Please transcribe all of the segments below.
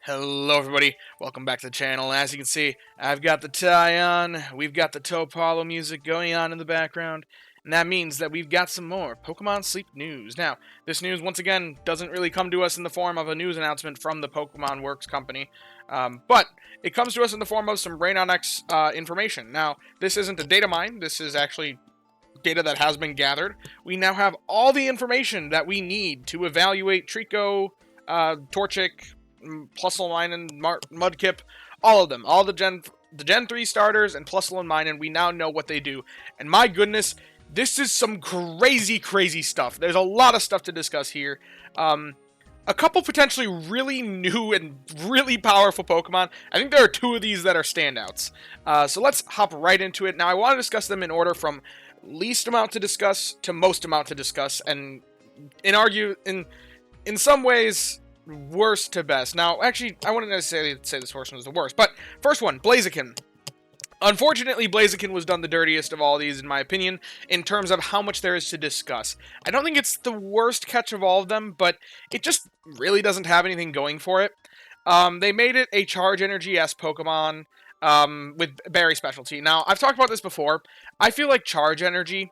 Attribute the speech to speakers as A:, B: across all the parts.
A: Hello everybody, welcome back to the channel. As you can see, I've got the tie on, we've got the Topalo music going on in the background, and that means that we've got some more Pokemon Sleep news. Now, this news, once again, doesn't really come to us in the form of a news announcement from the Pokemon Works company, but it comes to us in the form of some Brain on X information. Now, this isn't a data mine, this is actually data that has been gathered. We now have all the information that we need to evaluate Trico, Torchic, Plusle and Minun, Mudkip, all of them, all the Gen 3 starters and Plusle and Minun, we now know what they do. And my goodness, this is some crazy stuff. There's a lot of stuff to discuss here. A couple potentially really new and really powerful Pokemon. I think there are two of these that are standouts. So let's hop right into it. Now, I want to discuss them in order from least amount to discuss to most amount to discuss, and in some ways, worst to best. Now, actually, I wouldn't necessarily say this portion was the worst, but first one, Blaziken. Unfortunately, Blaziken was done the dirtiest of all these, in my opinion, in terms of how much there is to discuss. I don't think it's the worst catch of all of them, but it just really doesn't have anything going for it. They made it a Charge Energy-S Pokemon with Berry Specialty. Now, I've talked about this before. I feel like Charge Energy,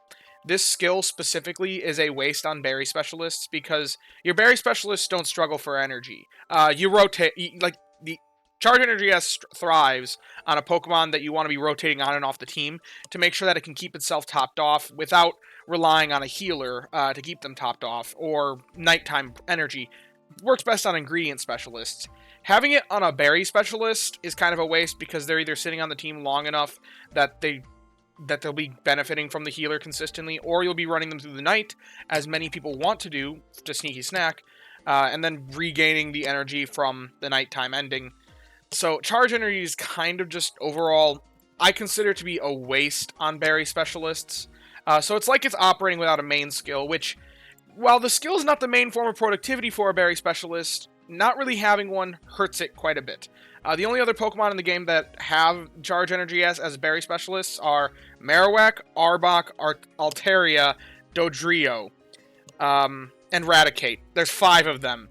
A: this skill specifically, is a waste on Berry Specialists because your Berry Specialists don't struggle for energy. You rotate, like, the Charge Energy S thrives on a Pokemon that you want to be rotating on and off the team to make sure that it can keep itself topped off without relying on a healer to keep them topped off, or nighttime energy. Works best on Ingredient Specialists. Having it on a Berry Specialist is kind of a waste because they're either sitting on the team long enough that they'll be benefiting from the healer consistently, or you'll be running them through the night, as many people want to do, to Sneaky Snack, and then regaining the energy from the nighttime ending. So Charge Energy is kind of just overall, I consider to be a waste on Berry Specialists. So it's like it's operating without a main skill, which, while the skill is not the main form of productivity for a Berry Specialist, not really having one hurts it quite a bit. The only other Pokemon in the game that have Charge Energy as Berry Specialists are Marowak, Arbok, Altaria, Dodrio, and Raticate. There's 5 of them.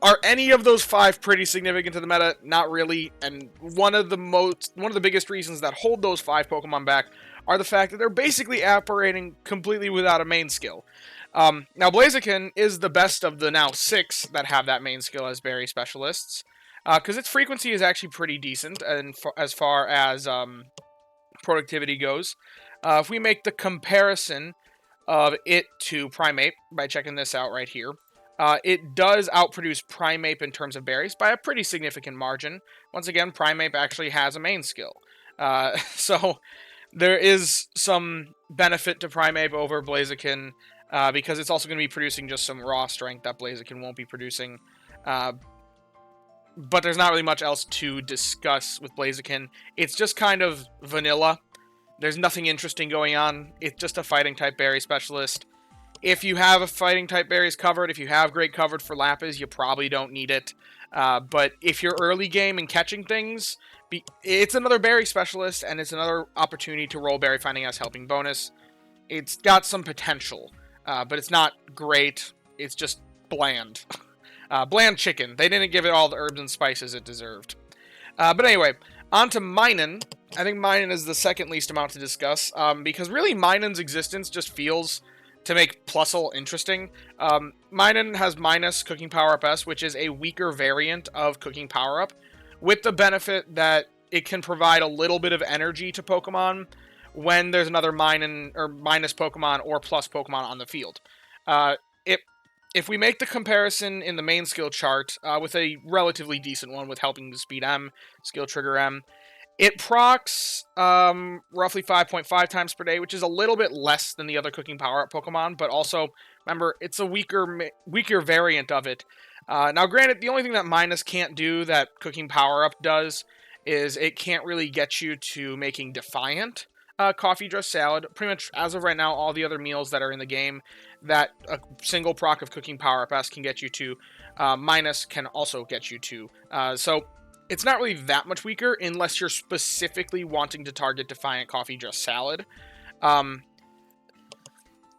A: Are any of those 5 pretty significant to the meta? Not really, and one of the biggest reasons that hold those 5 Pokemon back are the fact that they're basically operating completely without a main skill. Now, Blaziken is the best of the now 6 that have that main skill as Berry Specialists, because its frequency is actually pretty decent, and as far as productivity goes. If we make the comparison of it to Primeape by checking this out right here, it does outproduce Primeape in terms of berries by a pretty significant margin. Once again, Primeape actually has a main skill. So there is some benefit to Primeape over Blaziken, because it's also going to be producing just some raw strength that Blaziken won't be producing. But there's not really much else to discuss with Blaziken. It's just kind of vanilla. There's nothing interesting going on. It's just a fighting-type Berry Specialist. If you have a fighting-type berries covered, if you have great covered for Lapis, you probably don't need it. But if you're early game and catching things, it's another Berry Specialist, and it's another opportunity to roll Berry Finding as helping bonus. It's got some potential, but it's not great. It's just bland. Bland chicken. They didn't give it all the herbs and spices it deserved. But anyway, on to Minun. I think Minun is the second least amount to discuss, because really Minun's existence just feels to make Plusle interesting. Minun has minus Cooking Power-Up S, which is a weaker variant of Cooking Power-Up, with the benefit that it can provide a little bit of energy to Pokemon when there's another Minun or minus Pokemon or plus Pokemon on the field. If we make the comparison in the main skill chart, with a relatively decent one with Helping Speed M, Skill Trigger M, it procs roughly 5.5 times per day, which is a little bit less than the other Cooking Power-Up Pokemon, but also, remember, it's a weaker variant of it. Now, granted, the only thing that Minus can't do that Cooking Power-Up does is it can't really get you to making Defiant Coffee Dress Salad. Pretty much, as of right now, all the other meals that are in the game that a single proc of Cooking Power-Up S can get you to, Minus can also get you to. So it's not really that much weaker unless you're specifically wanting to target Defiant Coffee Dress Salad. And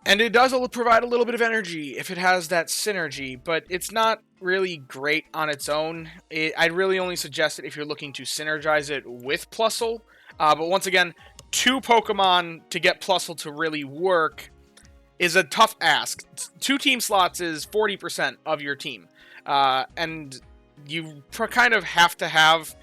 A: it does provide a little bit of energy if it has that synergy, but it's not really great on its own. I'd really only suggest it if you're looking to synergize it with Plusle. But once again, 2 Pokemon to get Plusle to really work is a tough ask. 2 team slots is 40% of your team. And you kind of have to have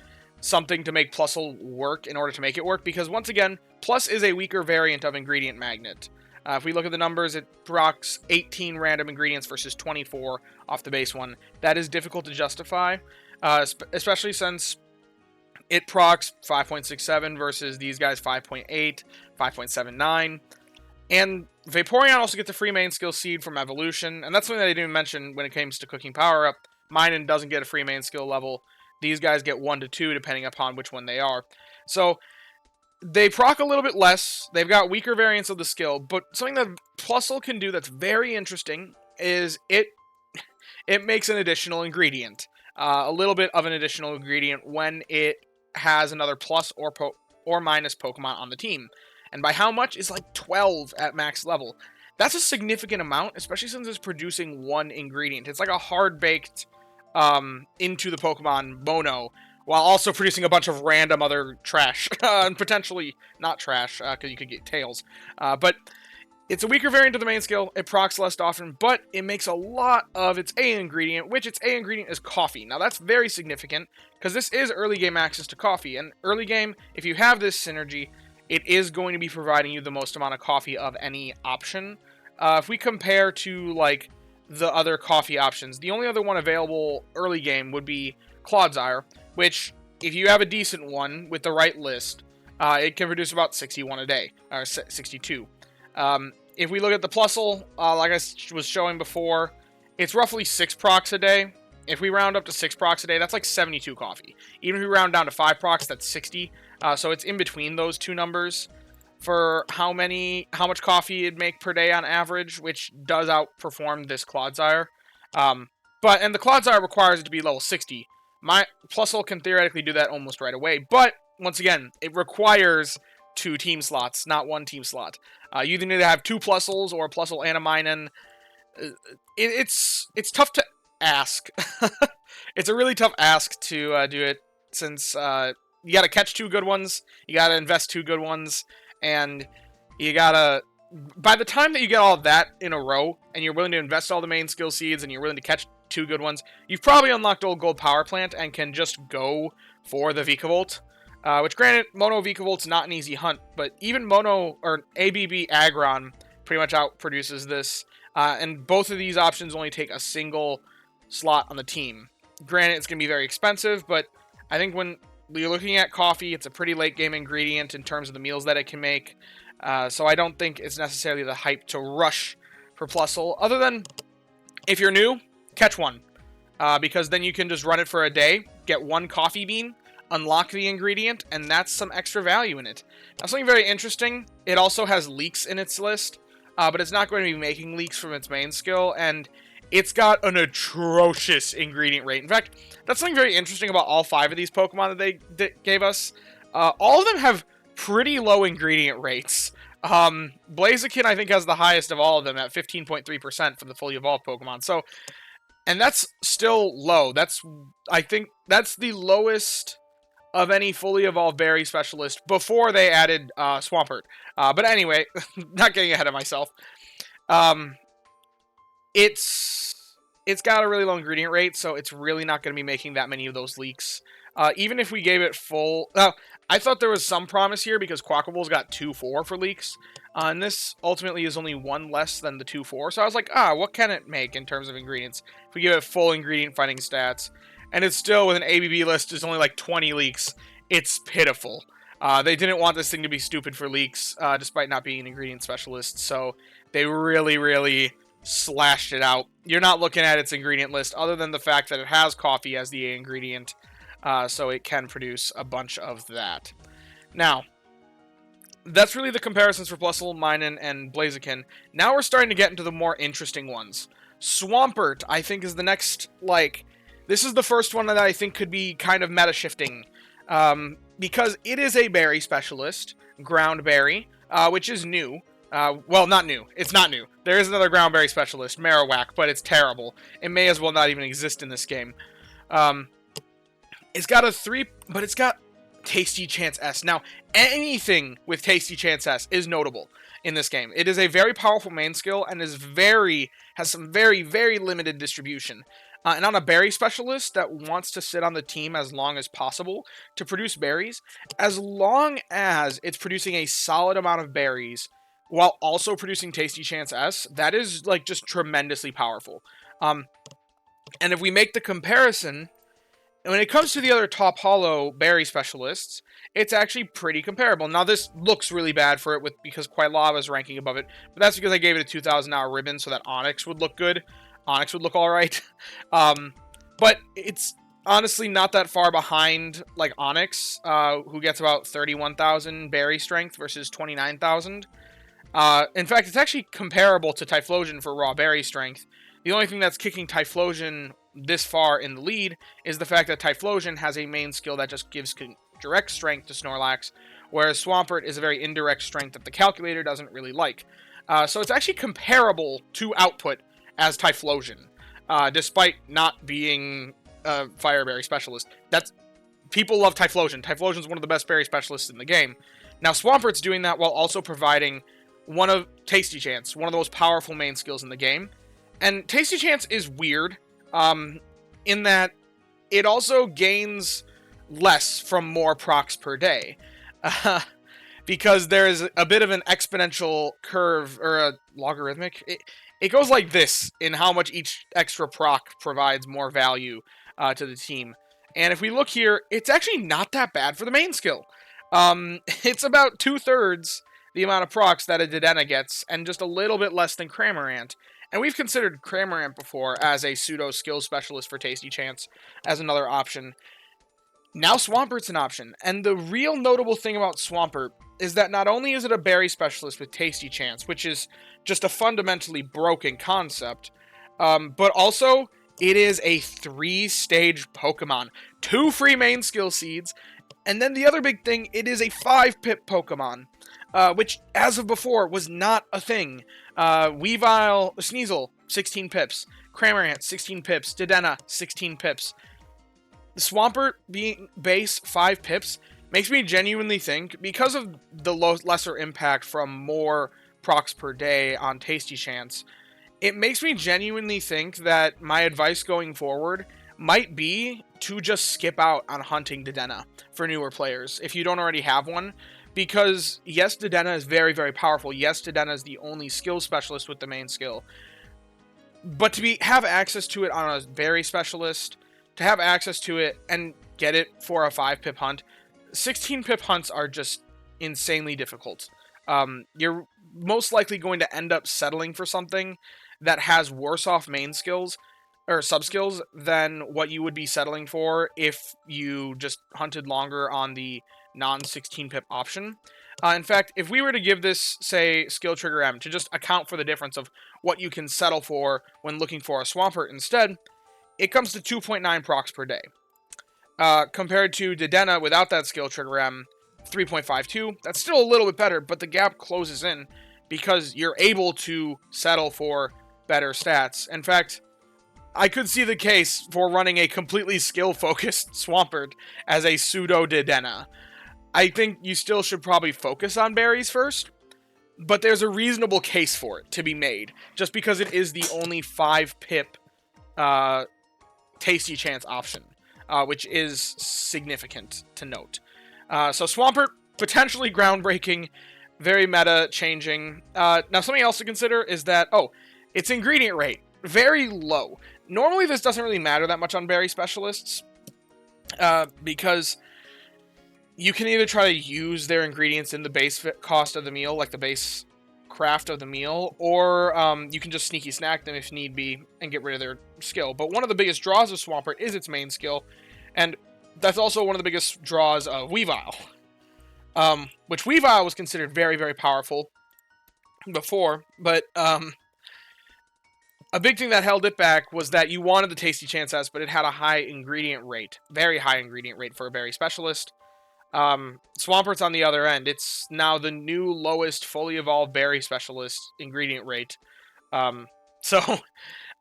A: something to make Plusle work in order to make it work, because once again, Plus is a weaker variant of Ingredient Magnet. If we look at the numbers, it procs 18 random ingredients versus 24 off the base one. That is difficult to justify, especially since it procs 5.67 versus these guys 5.8, 5.79. And Vaporeon also gets a free main skill seed from Evolution, and that's something that I didn't mention when it comes to cooking power-up. Minun doesn't get a free main skill level. These guys get 1 to 2, depending upon which one they are. So, they proc a little bit less. They've got weaker variants of the skill, but something that Plusle can do that's very interesting is it makes an additional ingredient. A little bit of an additional ingredient when it has another plus or minus Pokemon on the team. And by how much is like 12 at max level. That's a significant amount, especially since it's producing 1 ingredient. It's like a hard-baked into the Pokemon mono, while also producing a bunch of random other trash. And potentially not trash, because you could get tails. But it's a weaker variant of the main skill. It procs less often, but it makes a lot of its A ingredient, which its A ingredient is coffee. Now that's very significant, because this is early game access to coffee. And early game, if you have this synergy, it is going to be providing you the most amount of coffee of any option. If we compare to, like, the other coffee options, the only other one available early game would be Clodsire, which, if you have a decent one with the right list, it can produce about 61 a day, or 62. If we look at the Plusle, like I was showing before, it's roughly 6 procs a day. If we round up to 6 procs a day, that's like 72 coffee. Even if we round down to 5 procs, that's 60. So it's in between those two numbers for how much coffee it'd make per day on average, which does outperform this Clodsire. And the Clodsire requires it to be level 60. My Plusle can theoretically do that almost right away, but once again, it requires 2 team slots, not 1 team slot. You either need to have 2 Plusles or a Plusle and a Minun. It's tough to ask. It's a really tough ask to do it, since you gotta catch 2 good ones, you gotta invest 2 good ones, and you gotta... By the time that you get all of that in a row, and you're willing to invest all the main skill seeds, and you're willing to catch 2 good ones, you've probably unlocked Old Gold Power Plant, and can just go for the Vikavolt. Which, granted, Mono Vikavolt's not an easy hunt, but even Mono, or ABB Aggron, pretty much outproduces this. And both of these options only take a single slot on the team. Granted, it's going to be very expensive, but I think when you're looking at coffee, it's a pretty late game ingredient in terms of the meals that it can make. So I don't think it's necessarily the hype to rush for Plusle, other than if you're new, catch 1. Because then you can just run it for a day, get 1 coffee bean, unlock the ingredient, and that's some extra value in it. Now, something very interesting, it also has leaks in its list, but it's not going to be making leaks from its main skill, and it's got an atrocious ingredient rate. In fact, that's something very interesting about all 5 of these Pokemon that they gave us. All of them have pretty low ingredient rates. Blaziken, I think, has the highest of all of them at 15.3% for the fully evolved Pokemon. So, and that's still low. I think that's the lowest of any fully evolved berry specialist before they added Swampert. But anyway, not getting ahead of myself. It's got a really low ingredient rate, so it's really not going to be making that many of those leaks. Even if we gave it full... I thought there was some promise here because Quackabull's got 2-4 for leaks. And this ultimately is only 1 less than the 2-4. So I was like, what can it make in terms of ingredients? If we give it full ingredient fighting stats. And it's still, with an ABB list, there's only like 20 leaks. It's pitiful. They didn't want this thing to be stupid for leaks, despite not being an ingredient specialist. So they really, really slashed it out. You're not looking at its ingredient list, other than the fact that it has coffee as the A ingredient. So it can produce a bunch of that. Now, that's really the comparisons for Plusle, Minun, and Blaziken. Now we're starting to get into the more interesting ones. Swampert, I think, is the next, this is the first one that I think could be kind of meta-shifting. Because it is a berry specialist, ground berry, which is new. Well, not new. It's not new. There is another ground berry specialist, Marowak, but it's terrible. It may as well not even exist in this game. It's got a 3, but it's got Tasty Chance S. Now, anything with Tasty Chance S is notable in this game. It is a very powerful main skill and has some very, very limited distribution. And on a berry specialist that wants to sit on the team as long as possible to produce berries, as long as it's producing a solid amount of berries while also producing Tasty Chance S, that is like just tremendously powerful. And if we make the comparison, when it comes to the other top hollow berry specialists, it's actually pretty comparable. Now this looks really bad for it because Quilava is ranking above it, but that's because I gave it a 2,000 hour ribbon so that Onyx would look good. Onyx would look alright. But it's honestly not that far behind like Onyx, who gets about 31,000 berry strength versus 29,000. In fact, it's actually comparable to Typhlosion for raw berry strength. The only thing that's kicking Typhlosion this far in the lead is the fact that Typhlosion has a main skill that just gives direct strength to Snorlax, whereas Swampert is a very indirect strength that the calculator doesn't really like. So it's actually comparable to output as Typhlosion, despite not being a Fire Berry specialist. People love Typhlosion. Typhlosion is one of the best berry specialists in the game. Now Swampert's doing that while also providing one of Tasty Chance, one of the most powerful main skills in the game. And Tasty Chance is weird, in that it also gains less from more procs per day. Because there is a bit of an exponential curve, or a logarithmic. It goes like this in how much each extra proc provides more value to the team. And if we look here, it's actually not that bad for the main skill. It's about 2/3 the amount of procs that a Dedenne gets, and just a little bit less than Cramorant. And we've considered Cramorant before as a pseudo-skill specialist for Tasty Chance as another option. Now Swampert's an option, and the real notable thing about Swampert is that not only is it a berry specialist with Tasty Chance, which is just a fundamentally broken concept, but also it is a 3-stage Pokemon. 2 free main skill seeds, and then the other big thing, it is a 5-pip Pokemon. Which, as of before, was not a thing. Sneasel, 16 pips. Cramorant, 16 pips. Dedenne, 16 pips. Swampert being base 5 pips makes me genuinely think, because of the lesser impact from more procs per day on Tasty Chance, it makes me genuinely think that my advice going forward might be to just skip out on hunting Dedenne for newer players, if you don't already have one. Because, yes, Dedenne is very, very powerful. Yes, Dedenne is the only skill specialist with the main skill. But to have access to it on a berry specialist, to have access to it and get it for a 5-pip hunt, 16-pip hunts are just insanely difficult. You're most likely going to end up settling for something that has worse off main skills, or sub-skills, than what you would be settling for if you just hunted longer on the non-16-pip option. In fact, if we were to give this, say, Skill Trigger M to just account for the difference of what you can settle for when looking for a Swampert instead, it comes to 2.9 procs per day. Compared to Dedenne without that Skill Trigger M, 3.52. That's still a little bit better, but the gap closes in because you're able to settle for better stats. In fact, I could see the case for running a completely skill-focused Swampert as a pseudo-Dedenne. I think you still should probably focus on berries first, but there's a reasonable case for it to be made, just because it is the only 5-pip Tasty Chance option, which is significant to note. So Swampert, potentially groundbreaking, very meta-changing. Now something else to consider is that, its ingredient rate, very low. Normally this doesn't really matter that much on berry specialists, because you can either try to use their ingredients in the base cost of the meal, like the base craft of the meal, or you can just sneaky snack them if need be and get rid of their skill. But one of the biggest draws of Swampert is its main skill, and that's also one of the biggest draws of Weavile. Which Weavile was considered very, very powerful before, but a big thing that held it back was that you wanted the Tasty Chance S, but it had a high ingredient rate, very high ingredient rate for a berry specialist. Swampert's on the other end. It's now the new lowest fully evolved berry specialist ingredient rate. So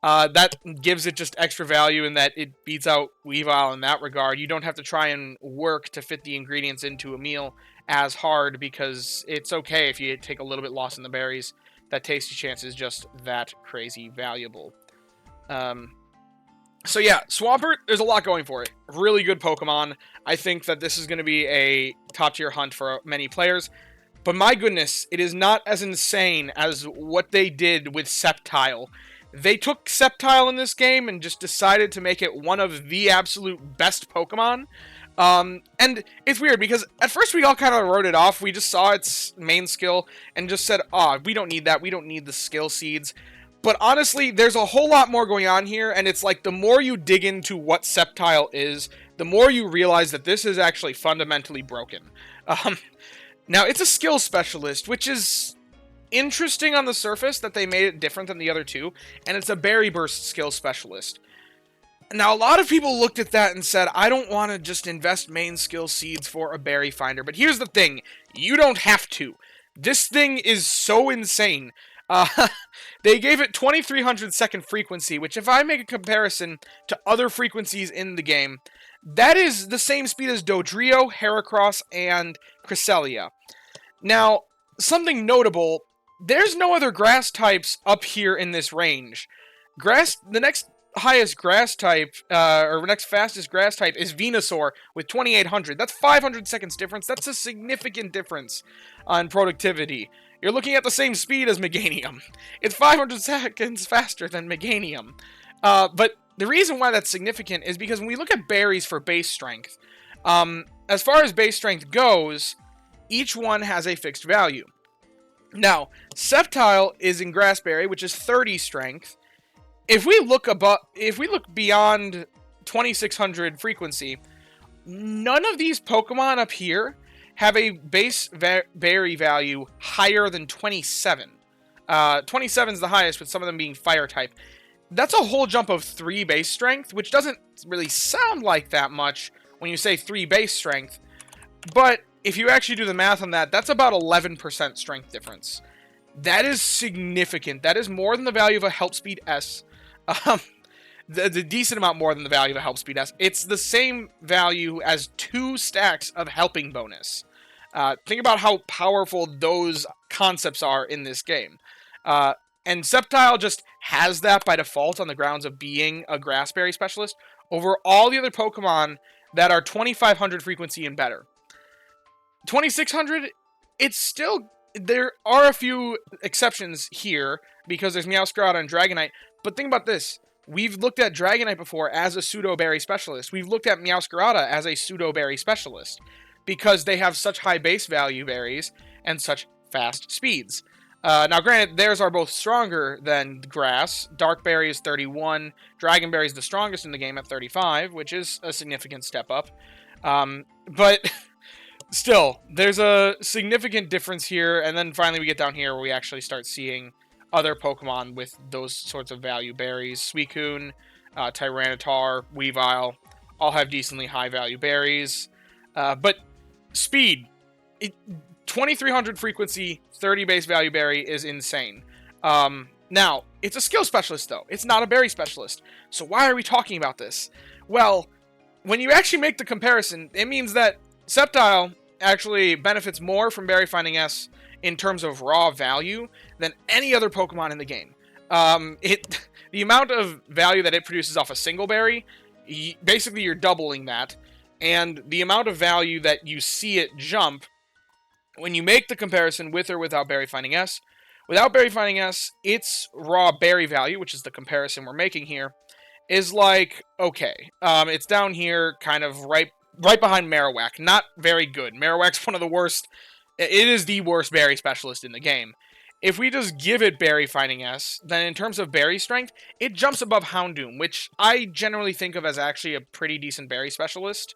A: that gives it just extra value in that it beats out Weavile in that regard. You don't have to try and work to fit the ingredients into a meal as hard because it's okay if you take a little bit loss in the berries. That tasty chance is just that crazy valuable. So yeah, Swampert, there's a lot going for it. Really good Pokemon. I think that this is going to be a top-tier hunt for many players. But my goodness, it is not as insane as what they did with Sceptile. They took Sceptile in this game and just decided to make it one of the absolute best Pokemon. And it's weird because at first we all kind of wrote it off. We just saw its main skill and just said, we don't need that. We don't need the skill seeds. But honestly, there's a whole lot more going on here, and it's like the more you dig into what Sceptile is, the more you realize that this is actually fundamentally broken. Now, it's a skill specialist, which is interesting on the surface that they made it different than the other two, and it's a Berry Burst skill specialist. Now, a lot of people looked at that and said, I don't want to just invest main skill seeds for a berry finder, but here's the thing, you don't have to. This thing is so insane. They gave it 2300 second frequency, which if I make a comparison to other frequencies in the game, that is the same speed as Dodrio, Heracross, and Cresselia. Now, something notable, there's no other grass types up here in this range. The next highest grass type, or next fastest grass type is Venusaur with 2800. That's 500 seconds difference. That's a significant difference on productivity. You're looking at the same speed as Meganium. It's 500 seconds faster than Meganium. But the reason why that's significant is because when we look at berries for base strength, as far as base strength goes, each one has a fixed value. Now, Sceptile is in Grassberry, which is 30 strength. If we look beyond 2600 frequency, none of these Pokemon up here have a base berry value higher than 27. 27 is the highest, with some of them being fire type. That's a whole jump of 3 base strength, which doesn't really sound like that much when you say 3 base strength. But if you actually do the math on that, that's about 11% strength difference. That is significant. That is more than the value of a Help Speed S. The decent amount more than the value of a Help Speed S. It's the same value as 2 stacks of Helping bonus. Think about how powerful those concepts are in this game. And Sceptile just has that by default on the grounds of being a Grassberry specialist over all the other Pokemon that are 2500 frequency and better. 2600, it's still... There are a few exceptions here, because there's Meowscarada and Dragonite, but think about this. We've looked at Dragonite before as a pseudo-berry specialist. We've looked at Meowscarada as a pseudo-berry specialist, because they have such high base value berries and such fast speeds. Now, granted, theirs are both stronger than Grass. Darkberry is 31. Dragonberry is the strongest in the game at 35, which is a significant step up. But still, there's a significant difference here, and then finally we get down here where we actually start seeing other Pokemon with those sorts of value berries. Suicune, Tyranitar, Weavile, all have decently high value berries. But speed, 2300 frequency, 30 base value berry is insane. Now, it's a skill specialist though. It's not a berry specialist. So why are we talking about this? Well, when you actually make the comparison, it means that Sceptile actually benefits more from Berry Finding S in terms of raw value than any other Pokemon in the game. The amount of value that it produces off a single berry, basically you're doubling that. And the amount of value that you see it jump when you make the comparison with or without Berry Finding S. Without Berry Finding S, its raw berry value, which is the comparison we're making here, is like, okay. It's down here, kind of right behind Marowak. Not very good. Marowak's one of the worst. It is the worst berry specialist in the game. If we just give it Berry Finding S, then in terms of berry strength, it jumps above Houndoom, which I generally think of as actually a pretty decent berry specialist.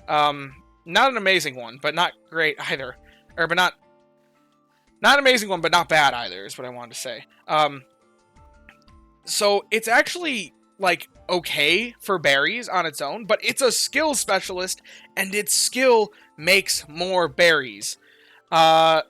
A: Not an amazing one, but not great either. But not an amazing one, but not bad either, is what I wanted to say. So it's actually like, okay for berries on its own, but it's a skill specialist, and its skill makes more berries. And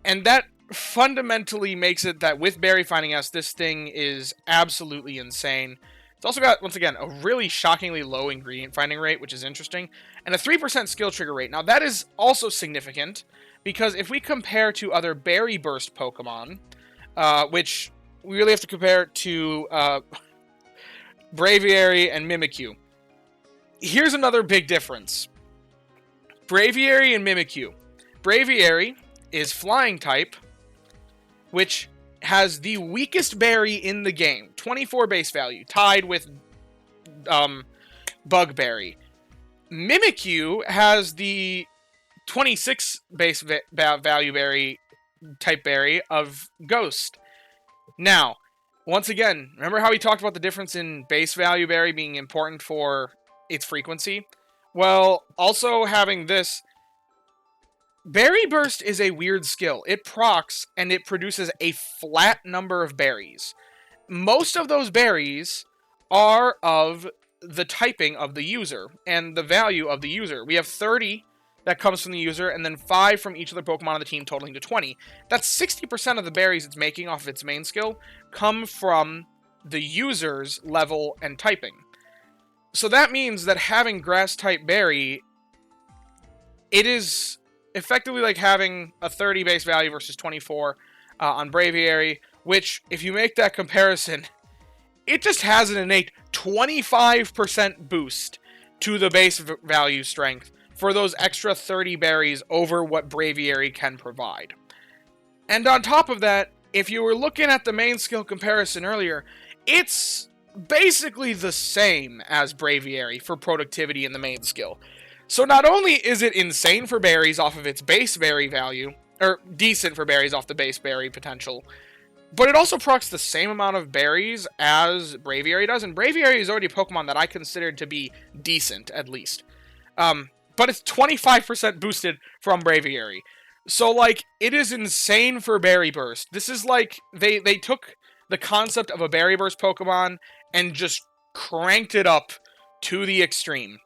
A: that fundamentally makes it that with Berry Finding S, this thing is absolutely insane. It's also got, once again, a really shockingly low ingredient finding rate, which is interesting, and a 3% skill trigger rate. Now, that is also significant, because if we compare to other Berry Burst Pokemon, which we really have to compare to Braviary and Mimikyu. Here's another big difference. Braviary and Mimikyu. Braviary is Flying type, which has the weakest berry in the game. 24 base value, tied with Bugberry. Mimikyu has the 26 base value berry, type berry of Ghost. Now, once again, remember how we talked about the difference in base value berry being important for its frequency? Well, also having this, Berry Burst is a weird skill. It procs, and it produces a flat number of berries. Most of those berries are of the typing of the user, and the value of the user. We have 30 that comes from the user, and then 5 from each of the Pokemon on the team, totaling to 20. That's 60% of the berries it's making off of its main skill come from the user's level and typing. So that means that having Grass-type berry, it is effectively like having a 30 base value versus 24 on Braviary, which, if you make that comparison, it just has an innate 25% boost to the base value strength for those extra 30 berries over what Braviary can provide. And on top of that, if you were looking at the main skill comparison earlier, it's basically the same as Braviary for productivity in the main skill. So not only is it insane for berries off of its base berry value, or decent for berries off the base berry potential, but it also procs the same amount of berries as Braviary does, and Braviary is already a Pokemon that I consider to be decent, at least. But it's 25% boosted from Braviary. So, like, it is insane for Berry Burst. This is like, they took the concept of a Berry Burst Pokemon and just cranked it up to the extreme.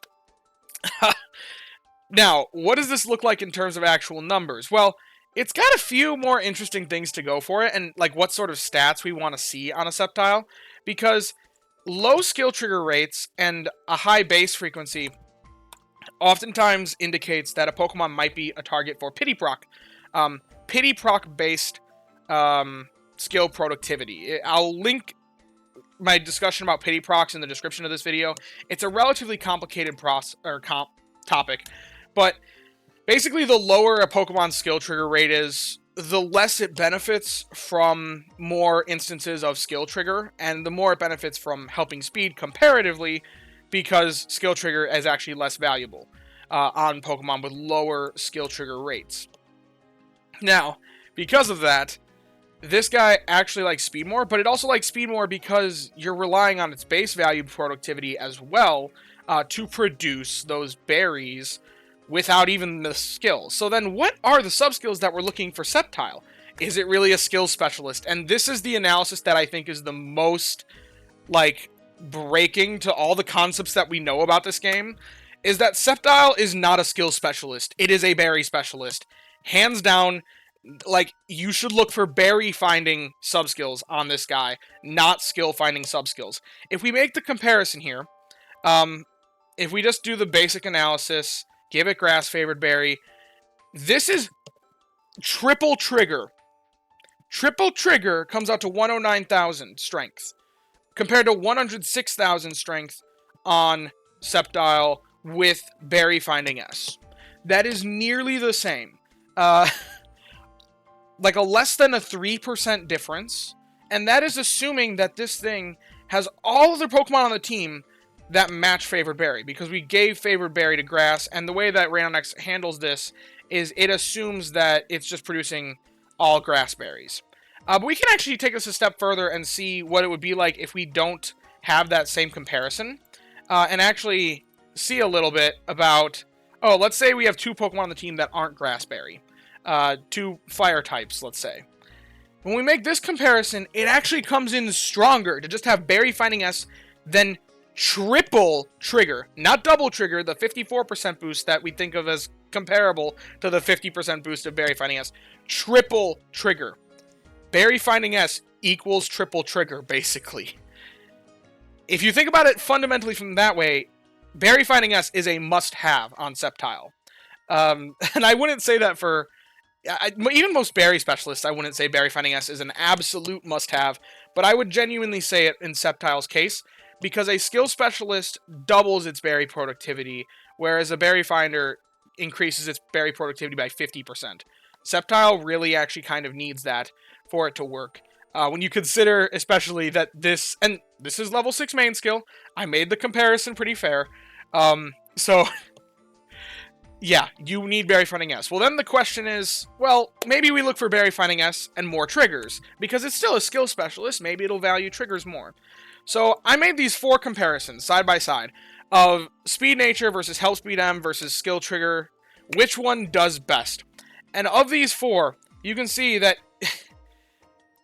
A: Now, what does this look like in terms of actual numbers? Well, it's got a few more interesting things to go for it, and like what sort of stats we want to see on a Sceptile, because low skill trigger rates and a high base frequency oftentimes indicates that a Pokemon might be a target for Pity Proc. Pity Proc based skill productivity. I'll link my discussion about Pity Procs in the description of this video. It's a relatively complicated topic, but basically the lower a Pokemon's skill trigger rate is, the less it benefits from more instances of skill trigger, and the more it benefits from helping speed comparatively, because skill trigger is actually less valuable on Pokemon with lower skill trigger rates. Now, because of that, this guy actually likes speed more, but it also likes speed more because you're relying on its base value productivity as well to produce those berries without even the skill. So then what are the sub-skills that we're looking for Sceptile? Is it really a skill specialist? And this is the analysis that I think is the most, like, breaking to all the concepts that we know about this game, is that Sceptile is not a skill specialist. It is a berry specialist. Hands down, like, you should look for berry finding sub-skills on this guy, not skill finding sub-skills. If we make the comparison here, if we just do the basic analysis, give it grass favored berry, this is triple trigger. Triple trigger comes out to 109,000 strength, compared to 106,000 strength on Sceptile with Berry Finding S. That is nearly the same. Like a less than a 3% difference, and that is assuming that this thing has all of the Pokemon on the team that match Favored Berry, because we gave Favored Berry to Grass, and the way that Random X handles this is it assumes that it's just producing all Grass Berries. But we can actually take this a step further and see what it would be like if we don't have that same comparison, and actually see a little bit about, oh, let's say we have two Pokemon on the team that aren't Grass Berry. Two Fire types, let's say. When we make this comparison, it actually comes in stronger to just have Berry Finding S then triple trigger, not double trigger, the 54% boost that we think of as comparable to the 50% boost of Berry Finding S. Triple trigger. Berry Finding S equals triple trigger, basically. If you think about it fundamentally from that way, Berry Finding S is a must-have on Sceptile. And I wouldn't say that for... even most berry specialists, I wouldn't say Berry Finding S is an absolute must-have, but I would genuinely say it in Sceptile's case, because a skill specialist doubles its berry productivity, whereas a berry finder increases its berry productivity by 50%. Sceptile really actually kind of needs that for it to work. When you consider, especially, that this is level 6 main skill, I made the comparison pretty fair, so... yeah, you need Berry Finding S. Well, then the question is, well, maybe we look for Berry Finding S and more triggers, because it's still a skill specialist, maybe it'll value triggers more. So, I made these 4 comparisons, side by side, of Speed Nature versus Help Speed M versus Skill Trigger, which one does best. And of these 4, you can see that,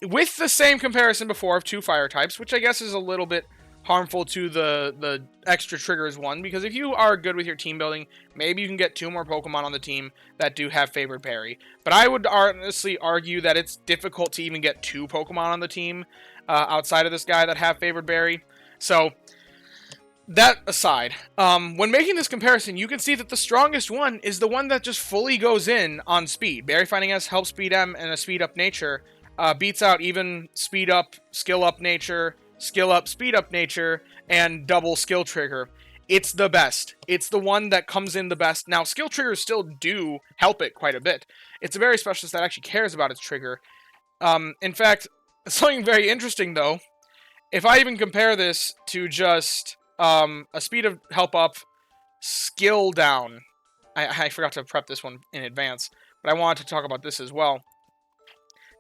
A: with the same comparison before of 2 fire types, which I guess is a little bit harmful to the extra triggers one, because if you are good with your team building, maybe you can get 2 more Pokemon on the team that do have favored berry. But I would honestly argue that it's difficult to even get 2 Pokemon on the team outside of this guy that have favored berry. So, that aside, when making this comparison, you can see that the strongest one is the one that just fully goes in on speed. Berry Finding S, Help Speed M, and a Speed Up Nature beats out even Speed Up, Skill Up Nature, Skill Up, Speed Up Nature, and double Skill Trigger. It's the best. It's the one that comes in the best. Now, Skill Triggers still do help it quite a bit. It's a berry specialist that actually cares about its trigger. In fact, something very interesting, though, if I even compare this to just a Speed of Help Up, Skill Down. I forgot to prep this one in advance, but I wanted to talk about this as well.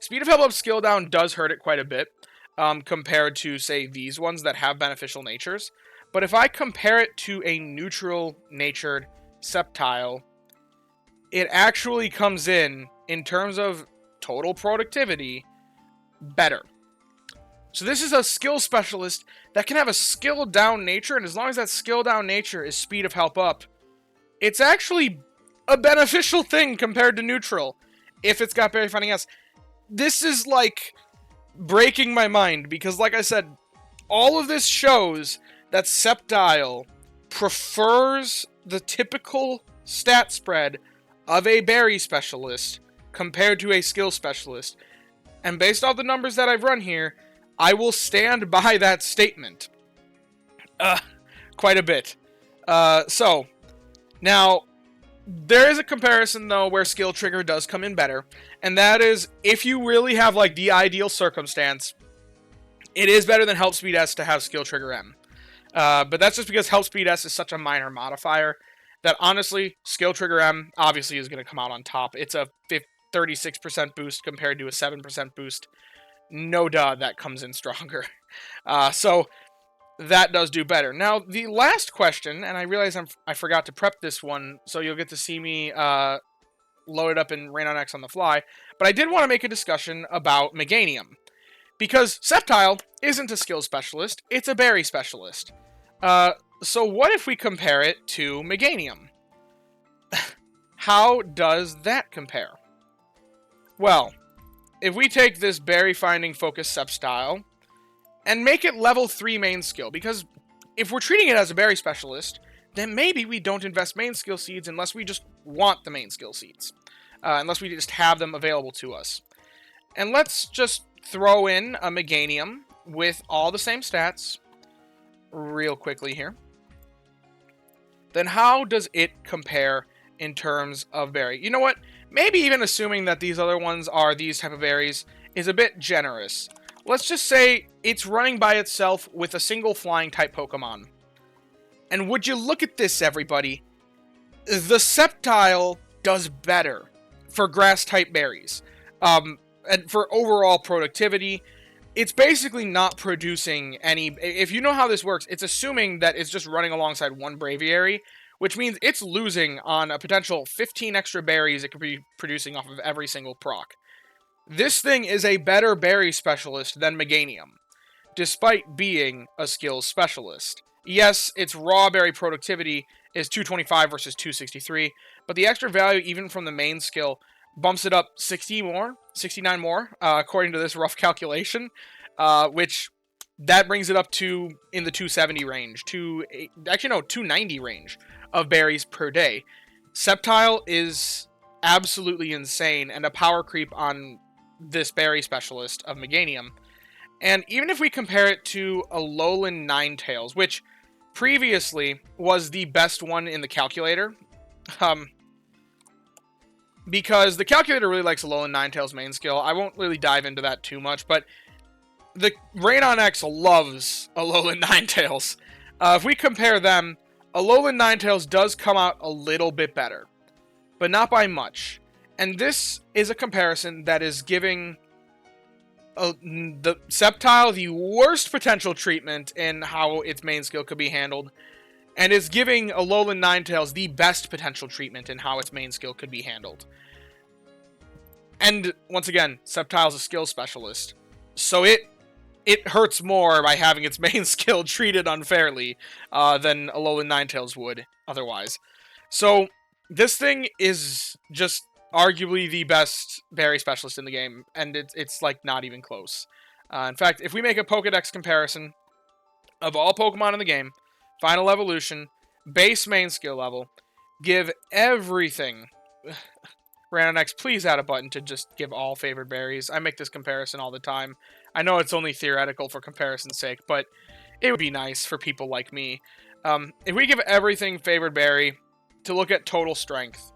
A: Speed of Help Up, Skill Down does hurt it quite a bit. Compared to, say, these ones that have beneficial natures. But if I compare it to a neutral-natured Sceptile, it actually comes in terms of total productivity, better. So this is a skill specialist that can have a skill-down nature, and as long as that skill-down nature is Speed of Help Up, it's actually a beneficial thing compared to neutral, if it's got Berry Finding S. This is, like, breaking my mind, because like I said, all of this shows that Sceptile prefers the typical stat spread of a berry specialist compared to a skill specialist. And based off the numbers that I've run here, I will stand by that statement. Quite a bit. So, now, there is a comparison, though, where Skill Trigger does come in better, and that is, if you really have, like, the ideal circumstance, it is better than Help Speed S to have Skill Trigger M. But that's just because Help Speed S is such a minor modifier that, honestly, Skill Trigger M obviously is going to come out on top. It's a 36% boost compared to a 7% boost. No duh, that comes in stronger. So, that does do better. Now, the last question, and I realize I forgot to prep this one, so you'll get to see me load it up in Rain on X on the fly, but I did want to make a discussion about Meganium. Because Sceptile isn't a skill specialist, it's a berry specialist. So what if we compare it to Meganium? How does that compare? Well, if we take this berry finding focused Sceptile and make it level 3 main skill, because if we're treating it as a berry specialist, then maybe we don't invest main skill seeds unless we just want the main skill seeds. Unless we just have them available to us. And let's just throw in a Meganium with all the same stats real quickly here. Then how does it compare in terms of berry? You know what? Maybe even assuming that these other ones are these type of berries is a bit generous. Let's just say it's running by itself with a single flying type Pokemon. And would you look at this, everybody? The Sceptile does better for grass type berries. And for overall productivity, it's basically not producing any... If you know how this works, it's assuming that it's just running alongside one Braviary, which means it's losing on a potential 15 extra berries it could be producing off of every single proc. This thing is a better berry specialist than Meganium. despite being a skills specialist. Yes, its raw berry productivity is 225 versus 263, but the extra value even from the main skill bumps it up 69 more, according to this rough calculation, which that brings it up to in the 270 range, 290 range of berries per day. Sceptile is absolutely insane and a power creep on this berry specialist of Meganium. And even if we compare it to Alolan Ninetales, which previously was the best one in the calculator, because the calculator really likes Alolan Ninetales main skill. I won't really dive into that too much, but the Raidon X loves Alolan Ninetales. If we compare them, Alolan Ninetales does come out a little bit better, but not by much. And this is a comparison that is giving the Sceptile the worst potential treatment in how its main skill could be handled, and is giving Alolan Ninetales the best potential treatment in how its main skill could be handled. And once again, Sceptile's a skill specialist, so it hurts more by having its main skill treated unfairly than Alolan Ninetales would otherwise. So this thing is just arguably the best berry specialist in the game, and it's like not even close. In fact, if we make a Pokedex comparison of all Pokemon in the game, Final Evolution, base main skill level, give everything... Raidon X, please add a button to just give all favored berries. I make this comparison all the time. I know it's only theoretical for comparison's sake, but it would be nice for people like me. If we give everything favored berry, to look at total strength,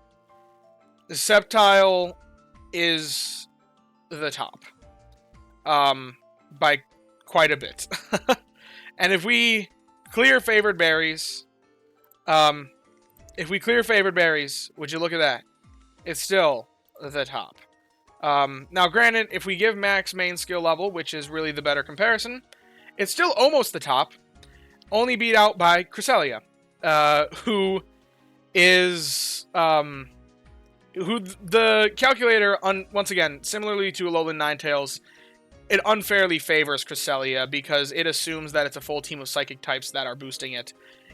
A: the Sceptile is the top. By quite a bit. And if we clear favored berries, would you look at that? It's still the top. Now, granted, if we give max main skill level, which is really the better comparison, it's still almost the top, only beat out by Cresselia, who is, who the calculator, once again, similarly to Alolan Ninetales, it unfairly favors Cresselia because it assumes that it's a full team of Psychic types that are boosting it.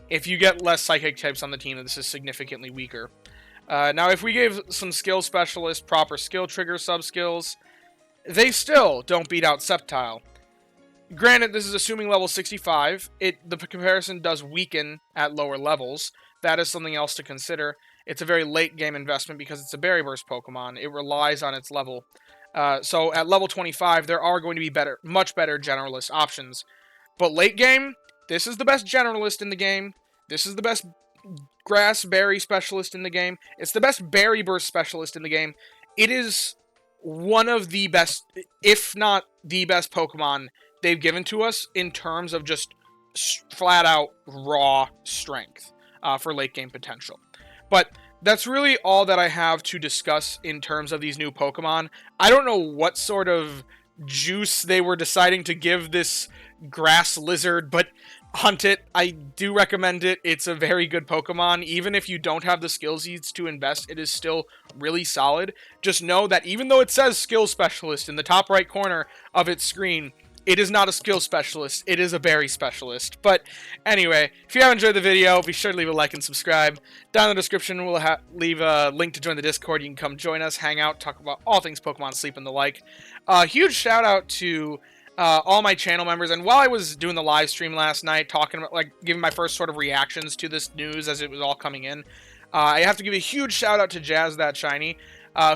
A: If you get less Psychic types on the team, this is significantly weaker. Now, if we gave some skill specialists proper skill trigger sub-skills, they still don't beat out Sceptile. Granted, this is assuming level 65. The comparison does weaken at lower levels. That is something else to consider. It's a very late game investment because it's a Berry Burst Pokemon. It relies on its level. So at level 25, there are going to be much better generalist options. But late game, this is the best generalist in the game. This is the best grass berry specialist in the game. It's the best berry burst specialist in the game. It is one of the best, if not the best Pokemon they've given to us in terms of just flat out raw strength for late game potential. But that's really all that I have to discuss in terms of these new Pokemon. I don't know what sort of juice they were deciding to give this grass lizard, but hunt it. I do recommend it. It's a very good Pokemon. Even if you don't have the skill seeds to invest, it is still really solid. Just know that even though it says skill specialist in the top right corner of its screen, it is not a skill specialist. It is a berry specialist. But anyway, if you have enjoyed the video, be sure to leave a like and subscribe. Down in the description, we'll leave a link to join the Discord. You can come join us, hang out, talk about all things Pokemon, sleep, and the like. Huge shout out to all my channel members. And while I was doing the live stream last night, talking about, giving my first sort of reactions to this news as it was all coming in, I have to give a huge shout out to Jazz That Shiny,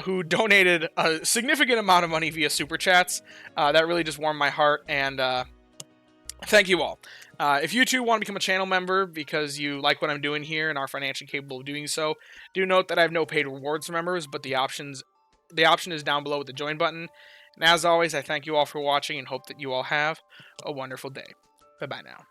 A: who donated a significant amount of money via Super Chats. That really just warmed my heart, and thank you all. If you too want to become a channel member because you like what I'm doing here and are financially capable of doing so, do note that I have no paid rewards for members, but the option is down below with the join button. And as always, I thank you all for watching and hope that you all have a wonderful day. Bye-bye now.